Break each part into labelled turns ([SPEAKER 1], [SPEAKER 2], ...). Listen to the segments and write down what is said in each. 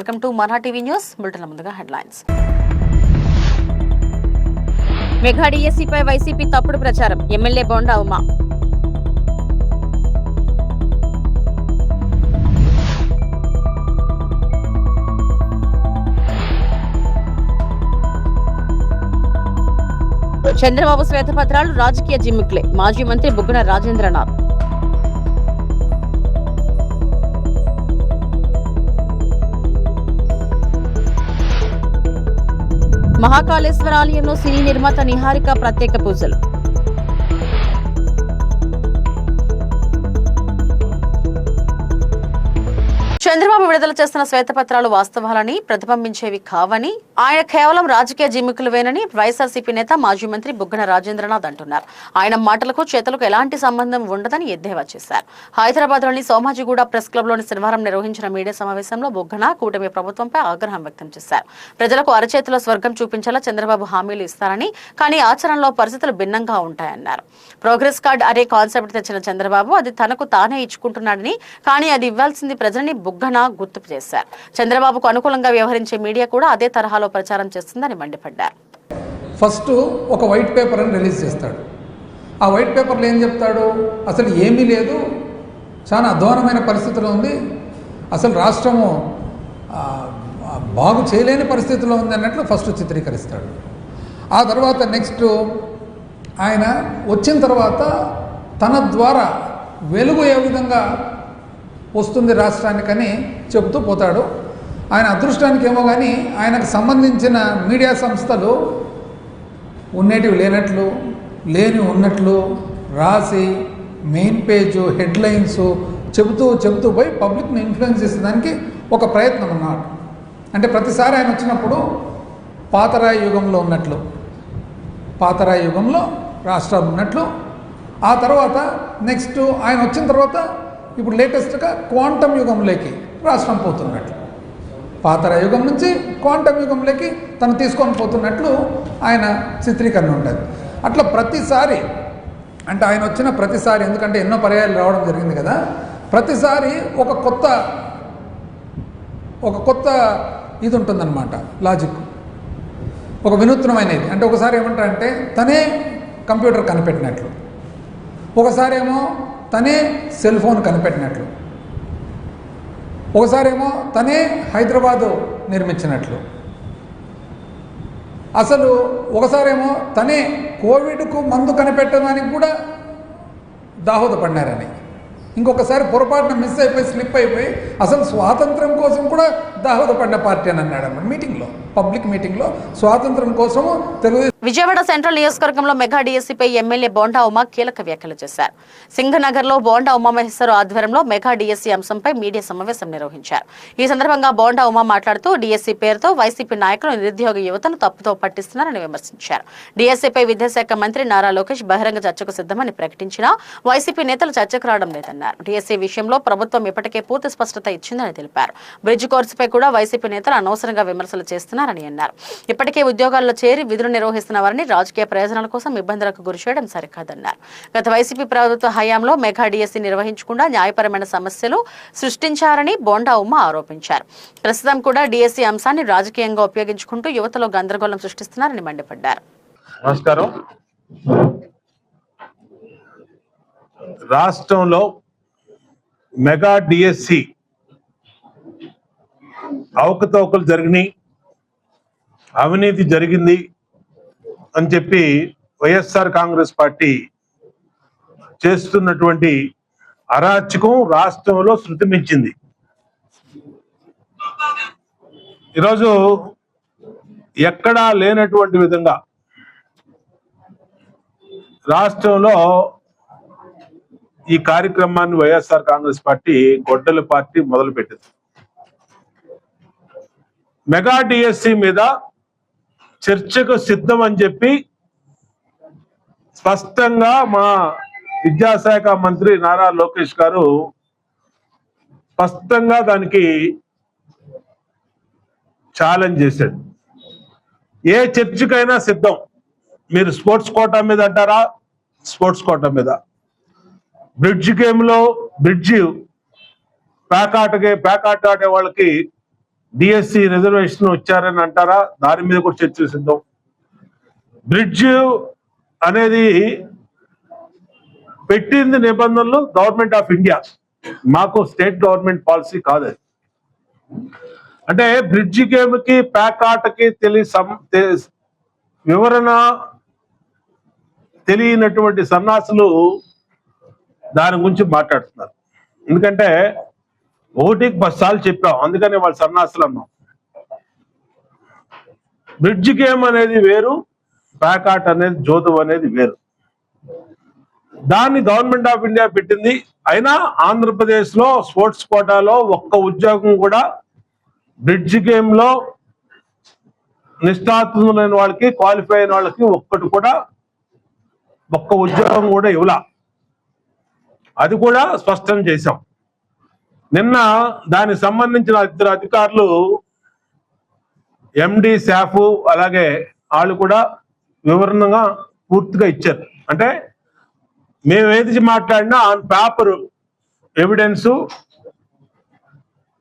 [SPEAKER 1] Welcome to Manha TV news. Bulletin ముందుగా headlines. Mega డిఎస్సీపై YCP తప్పుడు ప్రచారం. ఎమ్మెల్యే బోండా ఉమా. చంద్రబాబు శ్వేతపత్రాలు రాజకీయ జిమ్మిక్లే. మాజీ మంత్రి బుగ్గన రాజేంద్రనాథ్. మహాకాళేశ్వర ఆలయంలో సినీ నిర్మాత నిహారిక ప్రత్యేక పూజలు. చంద్రబాబు విడుదల చేస్తున్న శ్వేతపత్రాలు వాస్తవాలని ప్రతిబింబించేవి కావని, ఆయన కేవలం రాజకీయ జిమ్మికులువేనని వైఎస్ఆర్సీపీ నేత మాజీ మంత్రి బుగ్గన రాజేంద్రనాథ్ అంటున్నారు. ఆయన మాటలకు చేతలకు ఎలాంటి సంబంధం ఉండదని ఎద్దేవా చేశారు. హైదరాబాద్లోని సోమాజిగూడ ప్రెస్ క్లబ్లోని శనివారం నిర్వహించిన మీడియా సమావేశంలో బుగ్గన కూటమి ప్రభుత్వంపై ఆగ్రహం వ్యక్తం చేశారు. ప్రజలకు అరచేతిలో స్వర్గం చూపించేలా చంద్రబాబు హామీలు ఇస్తారని, కానీ ఆచరణలో పరిస్థితులు భిన్నంగా ఉంటాయన్నారు. ప్రోగ్రెస్ కార్డ్ అనే కాన్సెప్ట్ తెచ్చిన చంద్రబాబు అది తనకు తానే ఇచ్చుకుంటున్నాడని, కానీ అది ఇవ్వాల్సింది ప్రజలని బుగ్గన గుర్తు చేశారు. చంద్రబాబుకు అనుకూలంగా వ్యవహరించే మీడియా కూడా అదే తరహాలో ప్రచారం చేస్తుందని మండిపడ్డారు.
[SPEAKER 2] ఫస్ట్ ఒక వైట్ పేపర్ అని రిలీజ్ చేస్తాడు. ఆ వైట్ పేపర్లో ఏం చెప్తాడు? అసలు ఏమీ లేదు, చాలా అధ్వానమైన పరిస్థితిలో ఉంది, అసలు రాష్ట్రము బాగు చేయలేని పరిస్థితిలో ఉంది అన్నట్లు ఫస్ట్ చిత్రీకరిస్తాడు. ఆ తర్వాత నెక్స్ట్ ఆయన వచ్చిన తర్వాత తన ద్వారా వెలుగు ఏ విధంగా వస్తుంది రాష్ట్రానికని చెబుతూ పోతాడు. ఆయన అదృష్టానికి ఏమో కానీ ఆయనకు సంబంధించిన మీడియా సంస్థలు ఉండేటివి లేనట్లు, లేని ఉన్నట్లు రాసి మెయిన్ పేజ్ హెడ్లైన్స్ చెబుతూ పోయి పబ్లిక్ని ఇన్ఫ్లుయెన్స్ చేసేదానికి ఒక ప్రయత్నం అన్నమాట. అంటే ప్రతిసారి ఆయన వచ్చినప్పుడు పాతరాయి యుగంలో ఉన్నట్లు, పాతరాయి యుగంలో రాష్ట్రాలు ఉన్నట్లు, ఆ తర్వాత నెక్స్ట్ ఆయన వచ్చిన తర్వాత ఇప్పుడు లేటెస్ట్గా క్వాంటమ్ యుగంలోకి రాష్ట్రం పోతున్నట్లు, పాతరాయి యుగం నుంచి క్వాంటమ్ యుగంలోకి తను తీసుకొని పోతున్నట్లు ఆయన చిత్రీకరణ ఉంటుంది. అట్లా ప్రతిసారి, అంటే ఆయన వచ్చిన ప్రతిసారి, ఎందుకంటే ఎన్నో పర్యాయాలు రావడం జరిగింది కదా, ప్రతిసారి ఒక కొత్త ఇది ఉంటుందన్నమాట, లాజిక్, ఒక వినూత్నమైనది. అంటే ఒకసారి ఏమంటారంటే తనే కంప్యూటర్ కనిపెట్టినట్లు, ఒకసారి ఏమో తనే సెల్ ఫోన్ కనిపెట్టినట్లు, ఒకసారేమో తనే హైదరాబాదు నిర్మించినట్లు, అసలు ఒకసారేమో తనే కోవిడ్కు మందు కనిపెట్టడానికి కూడా దాహోదపడినారని, ఇంకొకసారి పొరపాటున మిస్ అయిపోయి స్లిప్ అయిపోయి అసలు స్వాతంత్రం కోసం కూడా దాహోదపడిన పార్టీ అని అన్నాడు అన్నమాట మీటింగ్లో, పబ్లిక్ మీటింగ్లో. స్వాతంత్రం కోసము తెలుగు
[SPEAKER 1] విజయవాడ సెంట్రల్ నియోజకవర్గంలో మెగా డిఎస్సీపై ఎమ్మెల్యే బోండా ఉమా కీలక వ్యాఖ్యలు చేశారు. సింగనగర్లో బోండా ఉమామహేశ్వర ఆధ్వర్యంలో మెగా డిఎస్సీ అంశంపై మీడియా సమావేశం నిర్వహించారు. ఈ సందర్భంగా బోండా ఉమా మాట్లాడుతూ డిఎస్సీ పేరుతో వైసీపీ నాయకులు నిరుద్యోగ యువతను తప్పుతో పట్టిస్తున్నారని విమర్శించారు. డిఎస్సీపై విద్యాశాఖ మంత్రి నారా లోకేష్ బహిరంగ చర్చకు సిద్ధమని ప్రకటించినా వైసీపీ నేతలు చర్చకు రావడం లేదన్నారు. డిఎస్సీ విషయంలో ప్రభుత్వం ఇప్పటికే పూర్తి స్పష్టత ఇచ్చిందని తెలిపారు. బ్రిడ్జ్ కోర్సుపై కూడా వైసీపీ నేతలు అనవసరంగా విమర్శలు చేస్తున్నారని అన్నారు. ఇప్పటికే ఉద్యోగాల్లో చేరి విధులు నిర్వహిస్తున్న వారిని రాజకీయ ప్రయోజనాల కోసం ఇబ్బందులకు గురిచేయడం సరికాదన్నారు. గత వైసీపీ ప్రభుత్వ హయాంలో మెగా డిఎస్సీ నిర్వహించకుండా న్యాయపరమైన సమస్యలు సృష్టించారని బోండా ఉమా ఆరోపించారు. ప్రస్తుతం కూడా డిఎస్సీ అంశాన్ని రాజకీయంగా ఉపయోగించుకుంటూ యువతలో గందరగోళం సృష్టిస్తున్నారని మండిపడ్డారు.
[SPEAKER 3] నమస్కారం. రాష్ట్రంలో మెగా డిఎస్సి అవకతవకలు జరిగినాయి, అవినీతి జరిగింది అని చెప్పి వైఎస్ఆర్ కాంగ్రెస్ పార్టీ చేస్తున్నటువంటి అరాచకం రాష్ట్రంలో శృతిమించింది. ఈరోజు ఎక్కడా లేనటువంటి విధంగా రాష్ట్రంలో ఈ కార్యక్రమాన్ని వైఎస్ఆర్ కాంగ్రెస్ పార్టీ గొడ్డల పార్టీ మొదలుపెట్టింది. మెగా డిఎస్సి మీద చర్చకు సిద్ధం అని చెప్పి స్పష్టంగా మా విద్యాశాఖ మంత్రి నారా లోకేష్ గారు స్పష్టంగా దానికి ఛాలెంజ్ చేశాడు. ఏ చర్చకైనా సిద్ధం. మీరు స్పోర్ట్స్ కోటా మీద అంటారా, స్పోర్ట్స్ కోటా మీద, బ్రిడ్జ్ గేమ్లో బ్రిడ్జ్ ప్యాకాట్ ఆడే వాళ్ళకి డిఎస్సి రిజర్వేషన్ వచ్చారని అంటారా? దాని మీద కూడా చర్చిద్దాం. బ్రిడ్జ్ అనేది పెట్టింది నిబంధనలు గవర్నమెంట్ ఆఫ్ ఇండియా, మాకు స్టేట్ గవర్నమెంట్ పాలసీ కాదు అది. అంటే బ్రిడ్జ్ గేమ్కి ప్యాక్ ఆటకి వివరణ తెలియనటువంటి సన్నాసులు దాని గురించి మాట్లాడుతున్నారు. ఎందుకంటే 1కి 10 సార్లు చెప్పాం, అందుకని వాళ్ళు సన్నాసులు అన్నాం. బ్రిడ్జ్ గేమ్ అనేది వేరు, ప్యాక్ ఆట అనేది, జోదం అనేది వేరు. దాన్ని గవర్నమెంట్ ఆఫ్ ఇండియా పెట్టింది. అయినా ఆంధ్రప్రదేశ్ లో స్పోర్ట్స్ కోటాలో ఒక్క ఉద్యోగం కూడా బ్రిడ్జ్ గేమ్ లో నిష్ణాతులైన వాళ్ళకి, క్వాలిఫై అయిన వాళ్ళకి ఒక్క ఉద్యోగం కూడా ఇవ్వలా. అది కూడా స్పష్టం చేశాం. నిన్న దానికి సంబంధించిన 2 అధికారులు, ఎండి, శాఫ్, అలాగే వాళ్ళు కూడా వివరణగా పూర్తిగా ఇచ్చారు. అంటే మేము ఏది మాట్లాడినా ఆన్ పేపర్ ఎవిడెన్సు,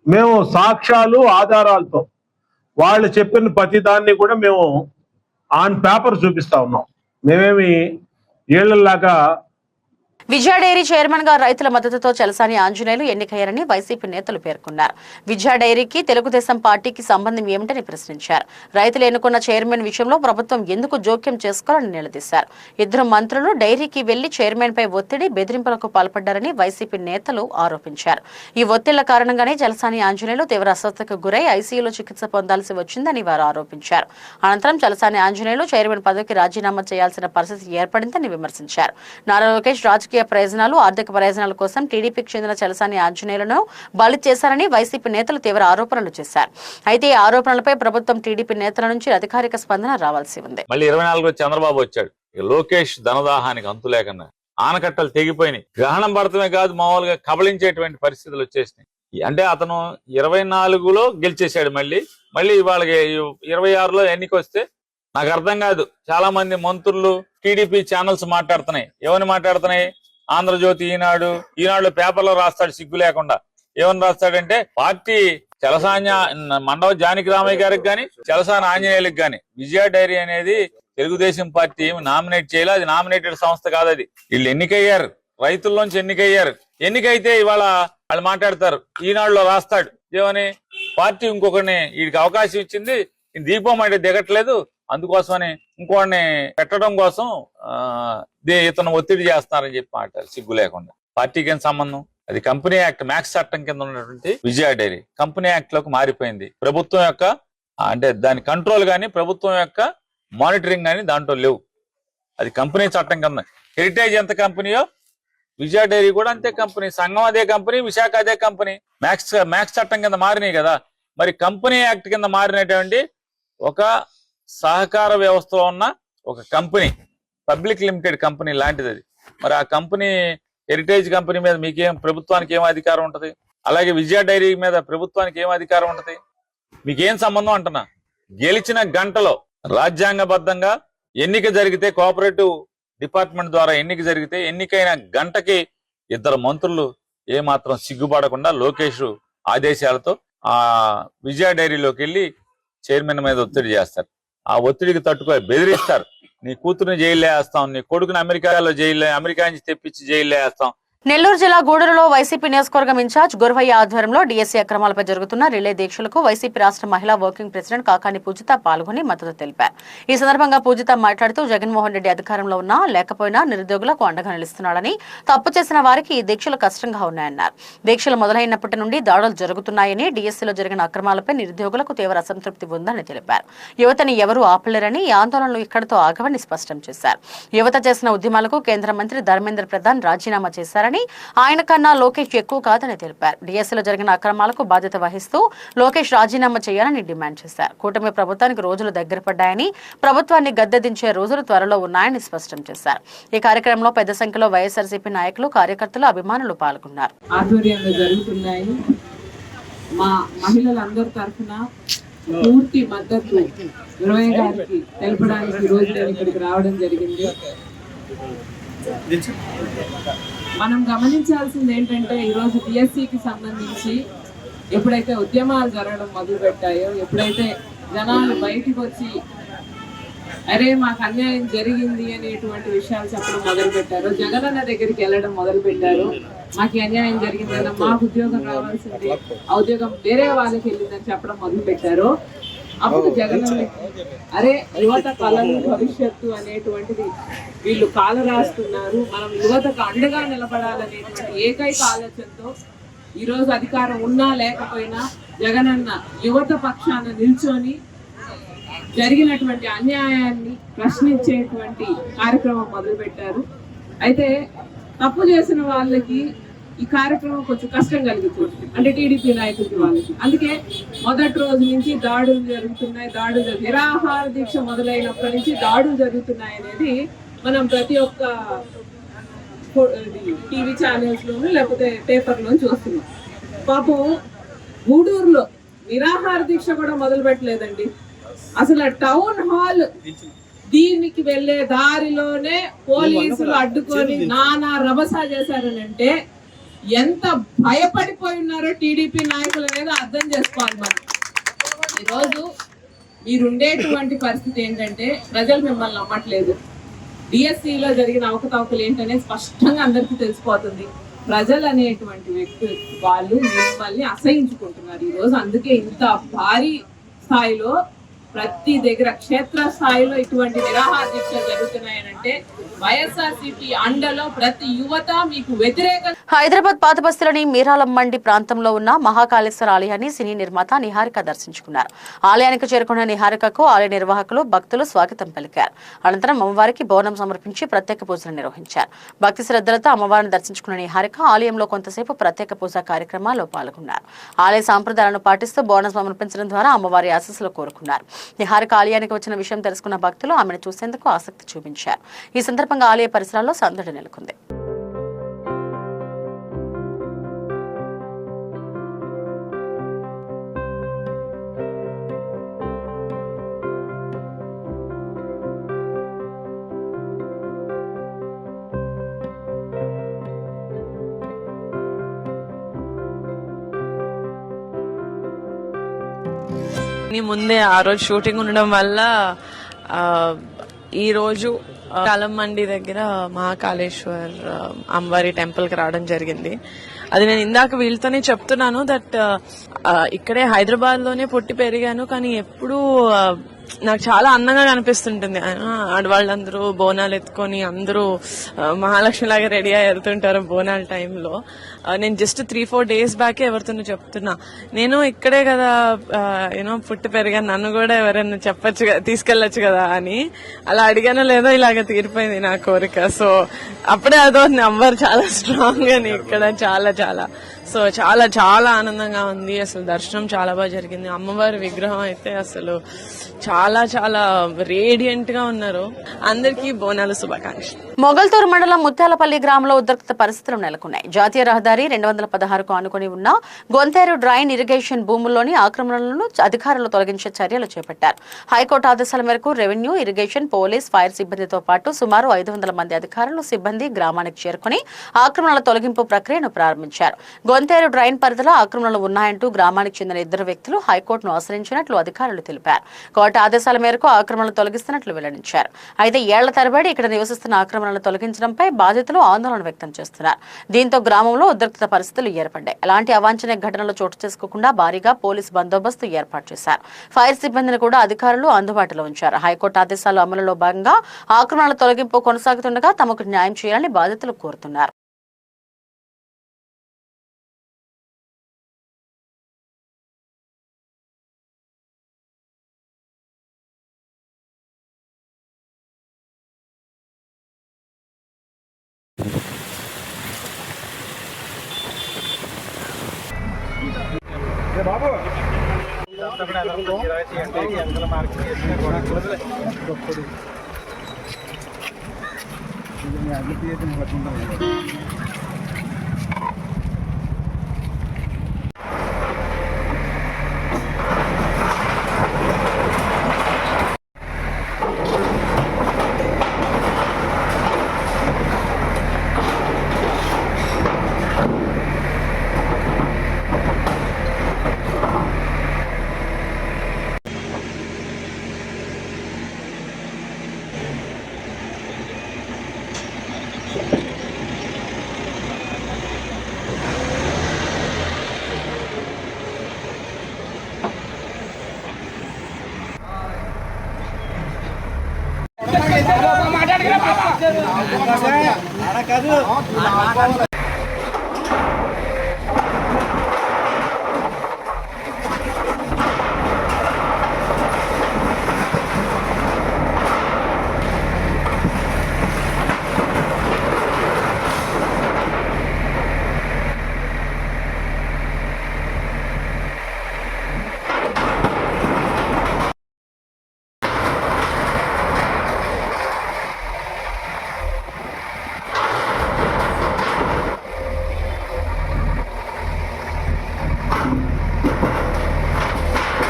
[SPEAKER 3] మేము సాక్ష్యాలు ఆధారాలతో వాళ్ళు చెప్పిన ప్రతి దాన్ని కూడా మేము ఆన్ పేపర్ చూపిస్తా ఉన్నాం. మేమేమి ఏళ్లలాగా.
[SPEAKER 1] విజయ డైరీ చైర్మన్ గా రైతుల మద్దతుతో చలసాని ఆంజనేయులు ఎన్నికయ్యారని వైసీపీ నేతలు పేర్కొన్నారు. విజయ డైరీకి తెలుగుదేశం పార్టీకి సంబంధం ఏమిటని ప్రశ్నించారు. రైతులు ఎన్నుకున్న చైర్మన్ విషయంలో ప్రభుత్వం ఎందుకు జోక్యం చేసుకోవాలని నిలదీశారు. 2 మంత్రులు డైరీకి వెళ్లి చైర్మన్ పై ఒత్తిడి, బెదిరింపులకు పాల్పడ్డారని వైసీపీ నేతలు ఆరోపించారు. ఈ ఒత్తిళ్ల కారణంగానే చలసాని ఆంజనేయులు తీవ్ర అస్వస్థతకు గురై ఐసీయూలో చికిత్స పొందాల్సి వచ్చిందని వారు ఆరోపించారు. అనంతరం చలసాని ఆంజనేయులు చైర్మన్ పదవికి రాజీనామా చేయాల్సిన పరిస్థితి ఏర్పడిందని విమర్శించారు. నారా లోకేష్ రాజకీయ ప్రయోజనాలు, ఆర్థిక ప్రయోజనాల కోసం టీడీపీకి చెందిన చలసాని ఆంజనేయులను బలి చేశారని వైసీపీ నేతలు తీవ్ర ఆరోపణలు చేశారు. అయితే ఈ ఆరోపణలపై ప్రభుత్వం, టీడీపీ నేతల నుంచి అధికారిక స్పందన రావాల్సి ఉంది.
[SPEAKER 4] మళ్ళీ 24లో చంద్రబాబు వచ్చాడు. లోకేష్ ధనదాహానికి అంతు లేకుండా ఆనకట్టలు తెగిపోయినాయి. గ్రహణం పడటమే కాదు, మామూలుగా కబళించేటువంటి పరిస్థితులు వచ్చేసినాయి. అంటే అతను 24లో గెలిచేశాడు. మళ్ళీ వాళ్ళకి 26లో ఎన్నిక వస్తే నాకు అర్థం కాదు. చాలా మంది మంత్రులు టీడీపీ ఛానల్స్ మాట్లాడుతున్నాయి. ఏమని మాట్లాడుతున్నాయి? ఆంధ్రజ్యోతి, ఈనాడులో పేపర్లో రాస్తాడు సిగ్గు లేకుండా. ఏమని రాస్తాడంటే, పార్టీ చలసాని మండవ జానకి రామయ్య గారికి గాని, చలసాని ఆంజనేయులకు గాని విజయ డైరీ అనేది తెలుగుదేశం పార్టీ ఏమి నామినేట్ చేయలేదు. అది నామినేటెడ్ సంస్థ కాదు. అది వీళ్ళు ఎన్నికయ్యారు, రైతుల్లోంచి ఎన్నికయ్యారు. ఎన్నికైతే ఇవాళ వాళ్ళు మాట్లాడతారు. ఈనాడులో రాస్తాడు ఏమని, పార్టీ ఇంకొకరిని వీడికి అవకాశం ఇచ్చింది, దీపం అంటే దిగట్లేదు, అందుకోసమని ఇంకోడిని పెట్టడం కోసం ఇతను ఒత్తిడి చేస్తున్నారని చెప్పి మాట్లాడారు సిగ్గు లేకుండా. పార్టీకి ఏం సంబంధం? అది కంపెనీ యాక్ట్, మ్యాక్స్ చట్టం కింద ఉన్నటువంటి విజయ డైరీ కంపెనీ యాక్ట్ లోకి మారిపోయింది. ప్రభుత్వం యొక్క అంటే దాని కంట్రోల్ గానీ, ప్రభుత్వం యొక్క మానిటరింగ్ గానీ దాంట్లో లేవు. అది కంపెనీ చట్టం కింద. హెరిటేజ్ ఎంత కంపెనీయో విజయ డైరీ కూడా అంతే కంపెనీ. సంఘం అదే కంపెనీ, విశాఖ అదే కంపెనీ. మ్యాక్స్ చట్టం కింద మారినాయి కదా. మరి కంపెనీ యాక్ట్ కింద మారినటువంటి ఒక సహకార వ్యవస్థలో ఉన్న ఒక కంపెనీ, పబ్లిక్ లిమిటెడ్ కంపెనీ లాంటిది అది. మరి ఆ కంపెనీ, హెరిటేజ్ కంపెనీ మీద మీకేం, ప్రభుత్వానికి ఏం అధికారం ఉంటది? అలాగే విజయ డైరీ మీద ప్రభుత్వానికి ఏం అధికారం ఉంటది? మీకేం సంబంధం అంటున్నా? గెలిచిన గంటలో రాజ్యాంగబద్ధంగా ఎన్నిక జరిగితే, కోఆపరేటివ్ డిపార్ట్మెంట్ ద్వారా ఎన్నిక జరిగితే, ఎన్నికైన గంటకి 2 మంత్రులు ఏమాత్రం సిగ్గుపడకుండా లోకేష్ ఆదేశాలతో ఆ విజయ డైరీలోకి వెళ్ళి చైర్మన్ మీద ఒత్తిడి చేస్తారు. ఆ ఒత్తిడికి తట్టుకొని బెదిరిస్తారు. నీ కూతురుని జైల్లో వేస్తాం, నీ కొడుకుని అమెరికా నుంచి తెప్పించి జైల్లో వేస్తాం.
[SPEAKER 1] నెల్లూరు జిల్లా గూడూరులో వైసీపీ నియోజకవర్గం ఇన్ఛార్జ్ గురవయ్య ఆధ్వర్యంలో డీఎస్సీ అక్రమాలపై జరుగుతున్న రిలే దీక్షలకు వైసీపీ రాష్ట్ర మహిళా వర్కింగ్ ప్రెసిడెంట్ కాకాని పూజిత పాల్గొని మద్దతు తెలిపారు. ఈ సందర్భంగా పూజిత మాట్లాడుతూ, జగన్మోహన్ రెడ్డి అధికారంలో ఉన్నా లేకపోయినా నిరుద్యోగులకు అండగా నిలుస్తున్నాడని, తప్పు చేసిన వారికి ఈ దీక్షలు కష్టంగా ఉన్నాయన్నారు. దీక్షలు మొదలైనప్పటి నుండి దాడులు జరుగుతున్నాయని, డీఎస్సీలో జరిగిన అక్రమాలపై నిరుద్యోగులకు తీవ్ర అసంతృప్తి ఉందని తెలిపారు. యువతని ఎవరూ ఆపలేరని, ఈ ఆందోళనలు ఇక్కడితో ఆగవని స్పష్టం చేశారు. యువత చేసిన ఉద్యమాలకు కేంద్ర మంత్రి ధర్మేంద్ర ప్రధాన్ రాజీనామా చేశారని, ఆయన కన్నా లోకేష్ ఎక్కువ కాదని తెలిపారు. డీఎస్సీలో జరిగిన అక్రమాలకు బాధ్యత వహిస్తూ లోకేష్ రాజీనామా చేయాలని డిమాండ్ చేశారు. కూటమి ప్రభుత్వానికి రోజులు దగ్గర పడ్డాయని, ప్రభుత్వాన్ని గద్దెదించే రోజులు త్వరలో ఉన్నాయని స్పష్టం చేశారు. ఈ కార్యక్రమంలో పెద్ద సంఖ్యలో వైఎస్ఆర్సీపీ నాయకులు, కార్యకర్తలు, అభిమానులు పాల్గొన్నారు.
[SPEAKER 5] ఆధ్వర్యంలో జరుగుతున్నాయి. మా మహిళలందరి తరఫున పూర్తి మద్దతు గురవయ్య గారికి తెలపడానికి రోజు నేను ఇక్కడికి రావడం జరిగింది. మనం గమనించాల్సింది ఏంటంటే, ఈరోజు డిఎస్సికి సంబంధించి ఎప్పుడైతే ఉద్యమాలు జరగడం మొదలు పెట్టాయో, ఎప్పుడైతే జనాలు బయటికి వచ్చి అరే మాకు అన్యాయం జరిగింది అనేటువంటి విషయాలు చెప్పడం మొదలు పెట్టారు, జగనన్న దగ్గరికి వెళ్ళడం మొదలు పెట్టారు, మాకు అన్యాయం జరిగిందన్న మాకు ఉద్యోగం రావాల్సింది, ఆ ఉద్యోగం వేరే వాళ్ళకి వెళ్ళిందని చెప్పడం మొదలు పెట్టారు. అప్పుడు జగనన్న అరే యువత కళలు భవిష్యత్తు అనేటువంటిది వీళ్ళు కాల రాస్తున్నారు, మనం యువతకు అండగా నిలబడాలనేటువంటి ఏకైక ఆలోచనతో ఈరోజు అధికారం ఉన్నా లేకపోయినా జగనన్న యువత పక్షాన నిల్చొని జరిగినటువంటి అన్యాయాన్ని ప్రశ్నించేటువంటి కార్యక్రమం మొదలుపెట్టారు. అయితే తప్పు చేసిన వాళ్ళకి ఈ కార్యక్రమం కొంచెం కష్టం కలుగుతుంది, అంటే టీడీపీ నాయకులకి వాళ్ళకి. అందుకే మొదటి రోజు నుంచి దాడులు జరుగుతున్నాయి, నిరాహార దీక్ష మొదలైనప్పటి నుంచి దాడులు జరుగుతున్నాయి అనేది మనం ప్రతి ఒక్క టీవీ ఛానల్స్ లోను లేకపోతే పేపర్లో చూస్తున్నాం. పాపం గూడూరులో నిరాహార దీక్ష కూడా మొదలు పెట్టలేదండి. అసలు టౌన్ హాల్ దీనికి వెళ్లే దారిలోనే పోలీసులు అడ్డుకొని నానా రభసా చేశారని అంటే ఎంత భయపడిపోయి ఉన్నారో టీడీపీ నాయకులు అనేది అర్థం చేసుకోవాలి. మనం ఈరోజు మీరుండేటువంటి పరిస్థితి ఏంటంటే ప్రజలు మిమ్మల్ని నమ్మట్లేదు. డిఎస్సిలో జరిగిన అవకతవకలు ఏంటనేది స్పష్టంగా అందరికీ తెలిసిపోతుంది. ప్రజలు అనేటువంటి వ్యక్తి వాళ్ళు మిమ్మల్ని అసహించుకుంటున్నారు ఈరోజు. అందుకే ఇంత భారీ స్థాయిలో ప్రతి దగ్గర క్షేత్ర స్థాయిలో ఇటువంటి నిరాహార దీక్షలు జరుగుతున్నాయనంటే వైఎస్ఆర్సీపీ అండలో ప్రతి యువత మీకు వ్యతిరేక.
[SPEAKER 1] హైదరాబాద్ పాత బస్తీలోని మీరాలం మండి ప్రాంతంలో ఉన్న మహాకాళేశ్వర ఆలయాన్ని సినీ నిర్మాత నిహారిక దర్శించుకున్నారు. ఆలయానికి చేరుకున్న నిహారికకు ఆలయ నిర్వాహకులు భక్తులు స్వాగతం పలికారు. అనంతరం అమ్మవారికి బోనం సమర్పించి ప్రత్యేక పూజలు నిర్వహించారు. భక్తి శ్రద్ధలతో అమ్మవారిని దర్శించుకున్న నిహారిక ఆలయంలో కొంతసేపు ప్రత్యేక పూజా కార్యక్రమాల్లో పాల్గొన్నారు. ఆలయ సాంప్రదాయాలను పాటిస్తూ బోనం సమర్పించడం ద్వారా అమ్మవారి ఆశీస్సులు కోరుకున్నారు. నిహారిక ఆలయానికి వచ్చిన విషయం తెలుసుకున్న భక్తులు ఆమెను చూసేందుకు ఆసక్తి చూపించారు. ఈ సందర్భంగా ఆలయ పరిసరాల్లో సందడి నెలకొంది.
[SPEAKER 6] ముందే ఆ రోజు షూటింగ్ ఉండడం వల్ల ఈ రోజు కాలం మండి దగ్గర మహాకాళేశ్వర్ అమ్మవారి టెంపుల్ కి రావడం జరిగింది. అది నేను ఇందాక వీళ్ళతోనే చెప్తున్నాను దట్ ఇక్కడే హైదరాబాద్ లోనే పుట్టి పెరిగాను, కానీ ఎప్పుడూ నాకు చాలా అందంగా కనిపిస్తుంటుంది. ఆడవాళ్ళందరూ బోనాలు ఎత్తుకొని అందరూ మహాలక్ష్మి లాగా రెడీ అయి వెళ్తుంటారు బోనాల టైంలో. నేను జస్ట్ 3-4 days బ్యాకే ఎవరితోనూ చెప్తున్నా, నేను ఇక్కడే కదా యూనో పుట్టి పెరిగాను, నన్ను కూడా ఎవరైనా చెప్పొచ్చు కదా, తీసుకెళ్లొచ్చు కదా అని. అలా అడిగానో లేదో ఇలాగ తీరిపోయింది నా కోరిక. సో అప్పుడే అదో నంబర్ చాలా స్ట్రాంగ్ అని ఇక్కడ చాలా చాలా సో చాలా చాలా ఆనందంగా ఉంది. అసలు దర్శనం చాలా బాగా జరిగింది. అమ్మవారి విగ్రహం అయితే అసలు చాలా చాలా రేడియంట్ గా ఉన్నారు. అందరికీ బోనాల శుభాకాంక్షలు.
[SPEAKER 1] మొగల్తూరు మండలం ముత్యాలపల్లి గ్రామంలో ఉద్రిక్త పరిస్థితులు నెలకొన్నాయి. జాతీయ రహదారి 216కు ఆనుకుని ఉన్న గొంతేరు డ్రైన్ ఇరిగేషన్ భూముల్లోని ఆక్రమణలను అధికారులు తొలగించే చర్యలు చేపట్టారు. హైకోర్టు ఆదేశాల మేరకు రెవెన్యూ, ఇరిగేషన్, పోలీస్, ఫైర్ సిబ్బందితో పాటు సుమారు 500 మంది అధికారులు, సిబ్బంది గ్రామానికి చేరుకుని ఆక్రమణల తొలగింపు ప్రక్రియను ప్రారంభించారు. గొంతేరు డ్రైన్ పరిధిలో ఆక్రమణలు ఉన్నాయంటూ గ్రామానికి చెందిన 2 వ్యక్తులు హైకోర్టును ఆశ్రయించినట్లు అధికారులు తెలిపారు. కోర్టు ఆదేశాల మేరకు ఆక్రమణలు తొలగిస్తున్నట్లు వెల్లడించారు. అయితే ఏళ్ల తరబడి ఇక్కడ నివసిస్తున్న ఆక్రమణలను తొలగించడంపై బాధితులు ఆందోళన వ్యక్తం చేస్తున్నారు. దీంతో గ్రామంలో ఉద్రిక్త పరిస్థితులు ఏర్పడ్డాయి. ఎలాంటి అవాంఛనీయ ఘటనలు చోటు చేసుకోకుండా భారీగా పోలీసు బందోబస్తు ఏర్పాటు చేశారు. ఫైర్ సిబ్బందిని కూడా అధికారులు అందుబాటులో ఉంచారు. హైకోర్టు ఆదేశాల అమలులో భాగంగా ఆక్రమణల తొలగింపు కొనసాగుతుండగా తమకు న్యాయం చేయాలని బాధితులు కోరుతున్నారు.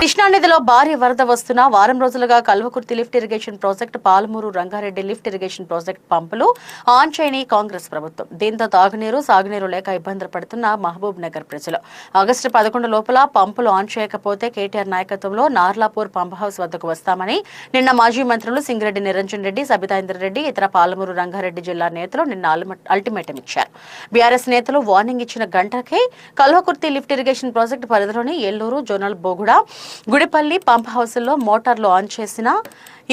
[SPEAKER 1] కృష్ణానదిలో భారీ వరద వస్తున్నా వారం రోజులుగా Kalwakurthy lift irrigation project, Palamuru Rangareddy lift irrigation project పంపులు ఆన్ చేయని కాంగ్రెస్ ప్రభుత్వం. దీంతో తాగునీరు, సాగునీరు లేక ఇబ్బందులు పడుతున్న మహబూబ్ నగర్ ప్రజలు. ఆగస్టు 11 లోపల పంపులు ఆన్ చేయకపోతే కేటీఆర్ నాయకత్వంలో నార్లాపూర్ పంప్ హౌస్ వద్దకు వస్తామని నిన్న మాజీ మంత్రులు సింగిరెడ్డి నిరంజన్ రెడ్డి, సబితాయిందర్ రెడ్డి, ఇతర పాలమూరు రంగారెడ్డి జిల్లా నేతలు నిన్న అల్టిమేటం ఇచ్చారు. బీఆర్ఎస్ నేతలు వార్నింగ్ ఇచ్చిన గంటకే కల్వకుర్తి లిఫ్ట్ ఇరిగేషన్ ప్రాజెక్టు పరిధిలోని ఏల్లూరు, జోనల్ బోగుడ, గుడిపల్లి పంప్ హౌస్లో మోటార్లు ఆన్ చేసిన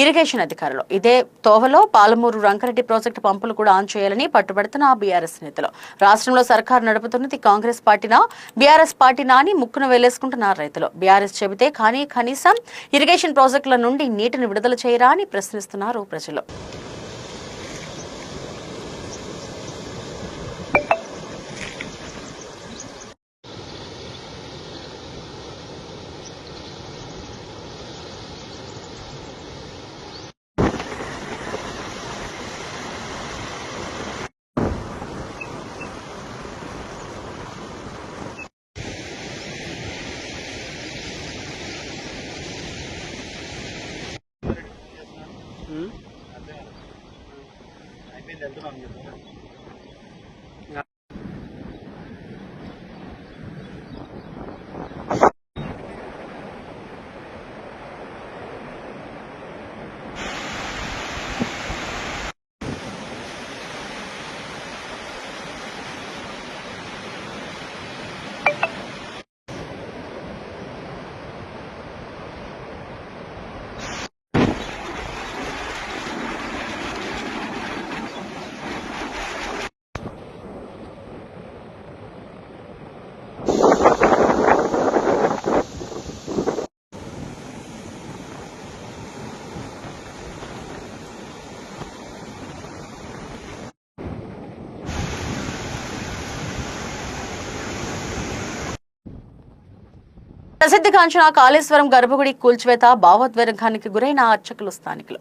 [SPEAKER 1] ఇరిగేషన్ అధికారులు. ఇదే తోవలో పాలమూరు రంగారెడ్డి ప్రాజెక్టు పంపులు కూడా ఆన్ చేయాలని పట్టుబడుతున్న బీఆర్ఎస్ నేతలు. రాష్ట్రంలో సర్కారు నడుపుతున్నది కాంగ్రెస్ పార్టీనా, బీఆర్ఎస్ పార్టీనా అని ముక్కును వేలేసుకుంటున్నారు రైతులు. బీఆర్ఎస్ చెబితే కానీ కనీసం ఇరిగేషన్ ప్రాజెక్టుల నుండి నీటిని విడుదల చేయరా అని ప్రశ్నిస్తున్నారు ప్రజలు. ప్రసిద్ధిగాంచిన కాళేశ్వరం గర్భగుడి కూల్చివేత భావోద్వేగానికి గురైన అర్చకులు, స్థానికులు.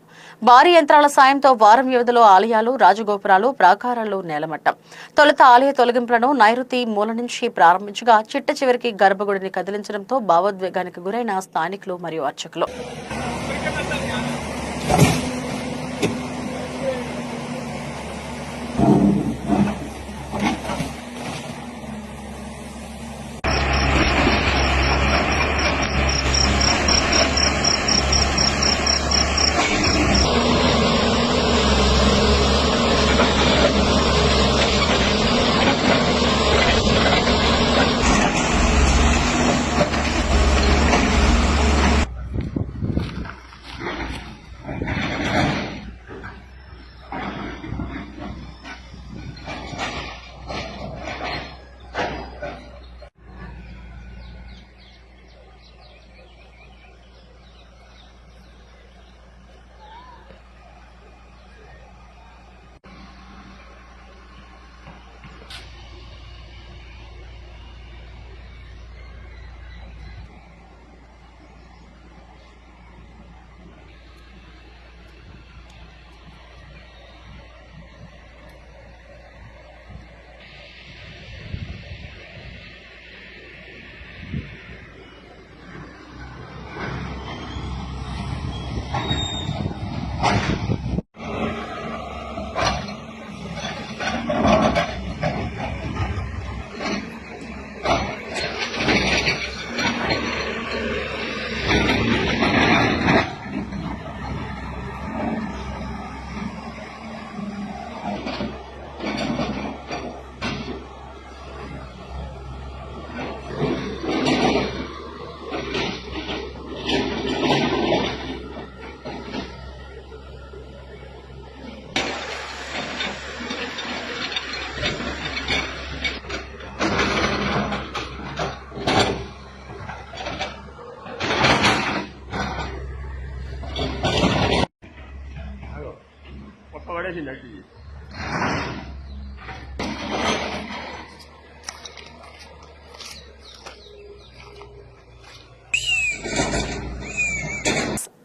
[SPEAKER 1] భారీ యంత్రాల సాయంతో వారం వ్యవధిలో ఆలయాలు, రాజగోపురాలు, ప్రాకారాలు నేలమట్టం. తొలుత ఆలయ తొలగింపులను నైరుతి మూల నుంచి ప్రారంభించగా చిట్ట చివరికి గర్భగుడిని కదిలించడంతో భావోద్వేగానికి గురైన స్థానికులు మరియు అర్చకులు.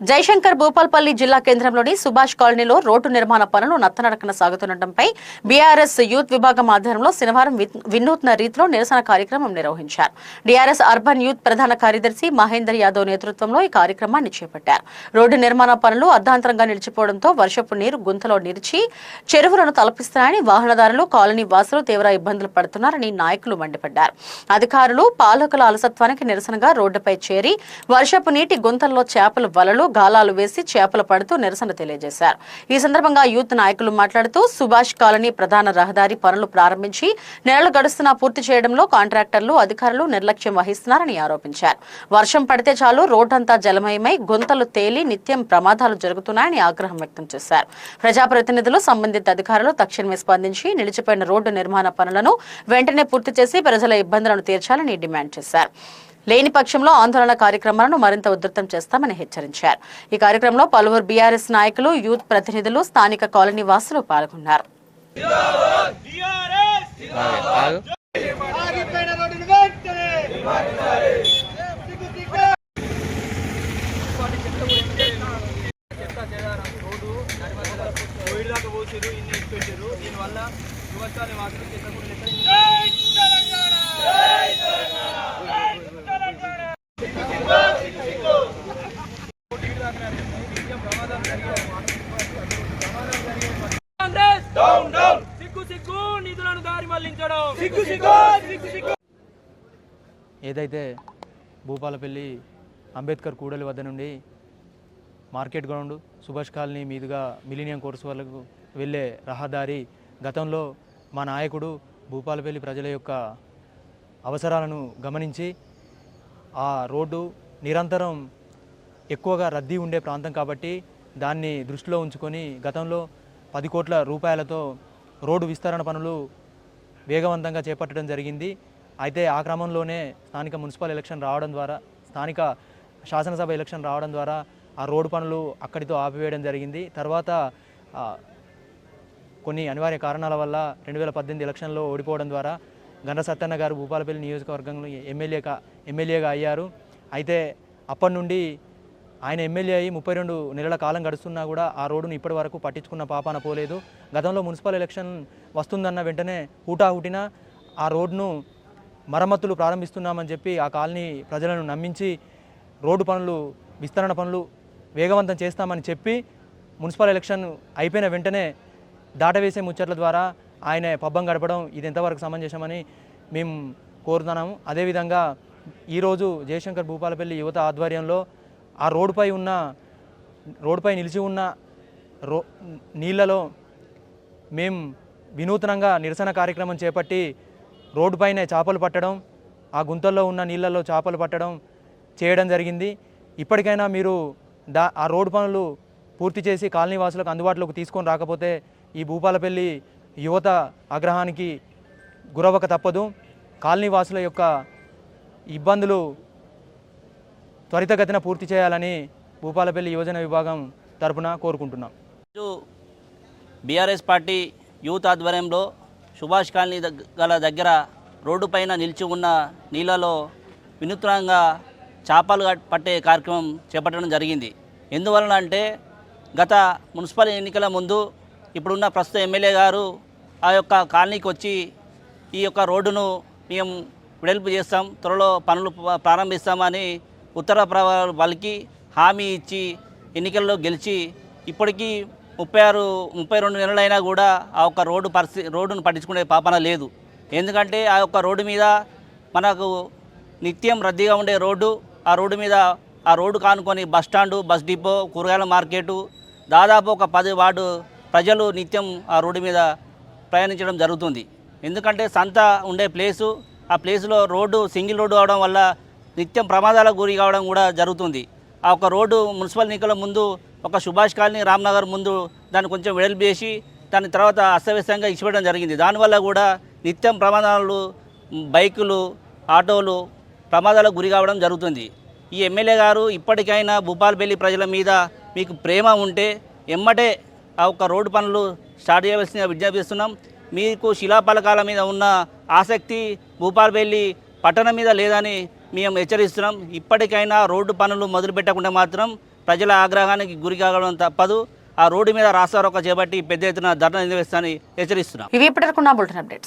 [SPEAKER 1] జయశంకర్ భూపాల్పల్లి జిల్లా కేంద్రంలోని సుభాష్ కాలనీలో రోడ్డు నిర్మాణ పనులు నత్తనడకన సాగుతుండటంపై బీఆర్ఎస్ యూత్ విభాగం ఆధ్వర్యంలో శనివారం వినూత్న రీతిలో నిరసన కార్యక్రమం నిర్వహించారు. డీఆర్ఎస్ అర్బన్ యూత్ ప్రధాన కార్యదర్శి మహేందర్ యాదవ్ నేతృత్వంలో ఈ కార్యక్రమాన్ని చేపట్టారు. రోడ్డు నిర్మాణ పనులు అర్ధాంతరంగా నిలిచిపోవడంతో వర్షపు నీరు గుంతలో నిలిచి చెరువులను తలపిస్తున్నాయని వాహనదారులు, కాలనీ వాసులు తీవ్ర ఇబ్బందులు పడుతున్నారని నాయకులు మండిపడ్డారు. అధికారులు, పాలకుల అలసత్వానికి నిరసనగా రోడ్డుపై చేరి వర్షపు నీటి గుంతల్లో చేపల వలలు, గాలాలు వేసి చేపలు పడుతూ నిరసన తెలియజేశారు. ఈ సందర్భంగా యూత్ నాయకులు మాట్లాడుతూ సుభాష్ కాలనీ ప్రధాన రహదారి పనులు ప్రారంభించి నెలలు గడుస్తున్నా పూర్తి చేయడంలో కాంట్రాక్టర్లు, అధికారులు నిర్లక్ష్యం వహిస్తున్నారని ఆరోపించారు. వర్షం పడితే చాలు రోడ్డంతా జలమయమై గుంతలు తేలి నిత్యం ప్రమాదాలు జరుగుతున్నాయని ఆగ్రహం వ్యక్తం చేశారు. ప్రజాప్రతినిధులు, సంబంధిత అధికారులు తక్షణమే స్పందించి నిలిచిపోయిన రోడ్డు నిర్మాణ పనులను వెంటనే పూర్తి చేసి ప్రజల ఇబ్బందులను తీర్చాలని డిమాండ్ చేశారు. లేని పక్షంలో ఆందోళన కార్యక్రమాలను మరింత ఉధృతం చేస్తామని హెచ్చరించారు. ఈ కార్యక్రమంలో పలువురు బీఆర్ఎస్ నాయకులు, యూత్ ప్రతినిధులు, స్థానిక కాలనీ వాసులు పాల్గొన్నారు.
[SPEAKER 7] ఏదైతే భూపాలపల్లి అంబేద్కర్ కూడలి వద్ద నుండి మార్కెట్ గ్రౌండ్, సుభాష్ కాలనీ మీదుగా మిలీనియం కోర్సు వరకు వెళ్ళే రహదారి గతంలో మా నాయకుడు భూపాలపల్లి ప్రజల యొక్క అవసరాలను గమనించి ఆ రోడ్డు నిరంతరం ఎక్కువగా రద్దీ ఉండే ప్రాంతం కాబట్టి దాన్ని దృష్టిలో ఉంచుకొని గతంలో 10 కోట్ల రూపాయలతో రోడ్డు విస్తరణ పనులు వేగవంతంగా చేపట్టడం జరిగింది. అయితే ఆ క్రమంలోనే స్థానిక మున్సిపల్ ఎలక్షన్ రావడం ద్వారా, స్థానిక శాసనసభ ఎలక్షన్ రావడం ద్వారా ఆ రోడ్డు పనులు అక్కడితో ఆపివేయడం జరిగింది. తర్వాత కొన్ని అనివార్య కారణాల వల్ల 2018 ఎలక్షన్లో ఓడిపోవడం ద్వారా గండ్ర సత్తన్న గారు భూపాలపల్లి నియోజకవర్గంలో ఎమ్మెల్యేగా అయ్యారు. అయితే అప్పటి నుండి ఆయన ఎమ్మెల్యే అయ్యి 32 నెలల కాలం గడుస్తున్నా కూడా ఆ రోడ్డును ఇప్పటి వరకు పట్టించుకున్న పాపాన పోలేదు. గతంలో మున్సిపల్ ఎలక్షన్ వస్తుందన్న వెంటనే హుటాహుటిన ఆ రోడ్డును మరమ్మతులు ప్రారంభిస్తున్నామని చెప్పి ఆ కాలనీ ప్రజలను నమ్మించి రోడ్డు పనులు, విస్తరణ పనులు వేగవంతం చేస్తామని చెప్పి మున్సిపల్ ఎలక్షన్ అయిపోయిన వెంటనే దాటవేసే ముచ్చట్ల ద్వారా ఆయన పబ్బం గడపడం ఇది ఎంతవరకు సమంజసమని మేము కోరుతున్నాము. అదేవిధంగా ఈరోజు జయశంకర్ భూపాలపల్లి యువత ఆధ్వర్యంలో ఆ రోడ్డుపై నిలిచి ఉన్న నీళ్లలో మేము వినూత్నంగా నిరసన కార్యక్రమం చేపట్టి రోడ్డుపైనే చేపలు పట్టడం, ఆ గుంతల్లో ఉన్న నీళ్లలో చేపలు పట్టడం చేయడం జరిగింది. ఇప్పటికైనా మీరు ఆ రోడ్డు పనులు పూర్తి చేసి కాలనీ వాసులకు అందుబాటులోకి తీసుకొని రాకపోతే ఈ భూపాలపల్లి యువత ఆగ్రహానికి గురవక తప్పదు. కాలనీ వాసుల యొక్క ఇబ్బందులు త్వరితగతిన పూర్తి చేయాలని భూపాలపల్లి యువజన విభాగం తరపున కోరుకుంటున్నాం.
[SPEAKER 8] బీఆర్ఎస్ పార్టీ యూత్ ఆధ్వర్యంలో సుభాష్ కాలనీ దగ్గర రోడ్డు పైన నిలిచి ఉన్న నీళ్ళలో వినూత్నంగా చేపలు పట్టే కార్యక్రమం చేపట్టడం జరిగింది. ఎందువలన అంటే గత మున్సిపల్ ఎన్నికల ముందు ఇప్పుడున్న ప్రస్తుత ఎమ్మెల్యే గారు ఆ యొక్క కాలనీకి వచ్చి ఈ యొక్క రోడ్డును మేము వెడల్పు చేస్తాం, త్వరలో పనులు ప్రారంభిస్తామని ఉత్తర ప్రభావాలు పలికి హామీ ఇచ్చి ఎన్నికల్లో గెలిచి ఇప్పటికీ 32 నెలలైనా కూడా ఆ యొక్క రోడ్డును పట్టించుకునే పాపన లేదు. ఎందుకంటే ఆ యొక్క రోడ్డు మీద మనకు నిత్యం రద్దీగా ఉండే రోడ్డు, ఆ రోడ్డు మీద ఆ రోడ్డు కానుకొని బస్టాండు, బస్ డిపో, కూరగాయల మార్కెటు, దాదాపు ఒక 10 వార్డు ప్రజలు నిత్యం ఆ రోడ్డు మీద ప్రయాణించడం జరుగుతుంది. ఎందుకంటే సంత ఉండే ప్లేసు, ఆ ప్లేసులో రోడ్డు సింగిల్ రోడ్డు అవడం వల్ల నిత్యం ప్రమాదాలకు గురి కావడం కూడా జరుగుతుంది. ఆ ఒక రోడ్డు మున్సిపల్ ఎన్నికల ముందు ఒక సుభాష్ కాలనీ, రామ్నగర్ ముందు దాన్ని కొంచెం వెడల్పు చేసి దాని తర్వాత అస్తవ్యస్తంగా ఇచ్చిపెట్టడం జరిగింది. దానివల్ల కూడా నిత్యం ప్రమాదాలు, బైకులు, ఆటోలు ప్రమాదాలకు గురి కావడం జరుగుతుంది. ఈ ఎమ్మెల్యే గారు ఇప్పటికైనా భూపాలపల్లి ప్రజల మీద మీకు ప్రేమ ఉంటే ఎమ్మటే ఆ ఒక్క రోడ్డు పనులు స్టార్ట్ చేయవలసిన విజ్ఞప్తి చేస్తున్నాం. మీకు శిలాఫలకాల మీద ఉన్న ఆసక్తి భూపాలపల్లి పట్టణం మీద లేదని మేము హెచ్చరిస్తున్నాం. ఇప్పటికైనా రోడ్డు పనులు మొదలు పెట్టకుండా మాత్రం ప్రజల ఆగ్రహానికి గురి కావడం తప్పదు. ఆ రోడ్డు మీద రాస్తారోకో చేపట్టి పెద్ద ఎత్తున ధర్నా నిర్వహిస్తానని హెచ్చరిస్తున్నాం.
[SPEAKER 1] ఇవి ఇప్పటివరకు నా బులెటిన్ అప్డేట్స్.